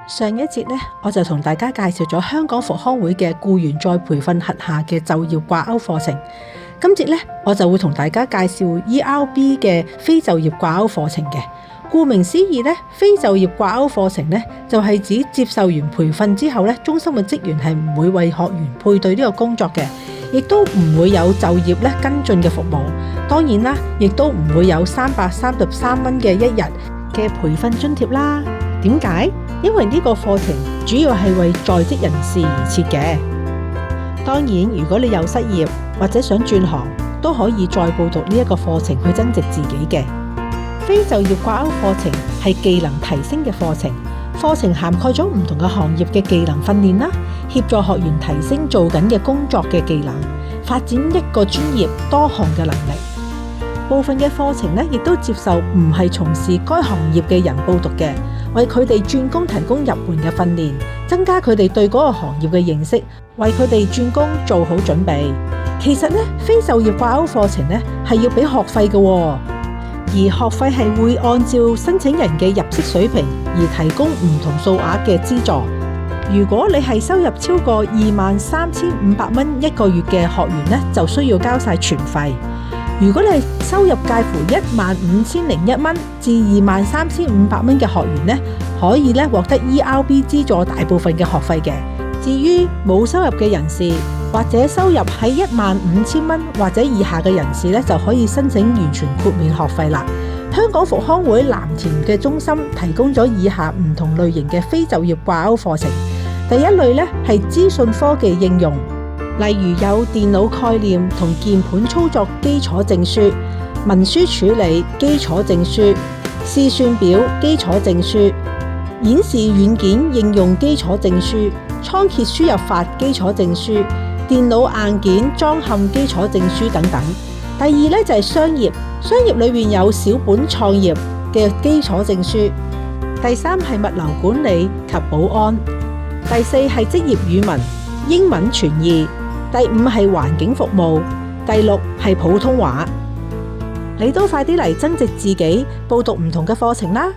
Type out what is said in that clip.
上一節呢，我就同大家介紹咗香港復康會嘅僱員再培訓轄下嘅就業掛鈎課程。今節呢，我就會同大家介紹 ERB 嘅非就業掛鈎課程嘅。顧名思義呢，非就業掛鈎課程呢，就係指接受完培訓之後呢，中心嘅職員係唔會為學員配對呢個工作嘅，亦都唔會有就業呢跟進嘅服務。當然啦，亦都唔會有333蚊嘅一日嘅培訓津貼啦。點解？因為呢個課程主要係為在職人士而設嘅。當然，如果你有失業或者想轉行，都可以再報讀呢一個課程去增值自己嘅。非就業掛鈎課程係技能提升嘅課程，課程涵蓋咗唔同嘅行業嘅技能訓練啦，協助學員提升做緊嘅工作嘅技能，發展一個專業多項嘅能力。部分嘅課程呢，亦都接受唔係從事該行業嘅人報讀嘅，為佢哋轉工提供入門嘅訓練，增加佢哋對嗰個行業嘅認識，為佢哋轉工做好準備。其實呢，非就業掛鈎課程呢係要俾學費嘅，而學費係會按照申請人嘅入息水平而提供唔同數額嘅資助。如果你係收入超過23,500蚊一個月嘅學員呢，就需要交晒全費。如果你係收入介乎15,001蚊至23,500蚊嘅學員呢，可以獲得 ERB 資助大部分嘅學費嘅。至於冇收入嘅人士或者收入喺15,000蚊或者以下嘅人士呢，就可以申請完全豁免學費啦。香港復康會藍田嘅中心提供咗以下唔同類型嘅非就業掛鈎課程。第一類呢係資訊科技應用，例如有電腦概念同鍵盤操作基礎證書、文書處理基礎證書、試算表基礎證書、演示軟件應用基礎證書、倉頡輸入法基礎證書、電腦硬件裝嵌基礎證書等等。第二呢就係商業，商業裏面有小本創業嘅基礎證書。第三係物流管理及保安。第四係職業語文，英文傳譯。第五係環境服務。第六係普通話。你都快啲嚟增值自己，報讀唔同嘅課程啦！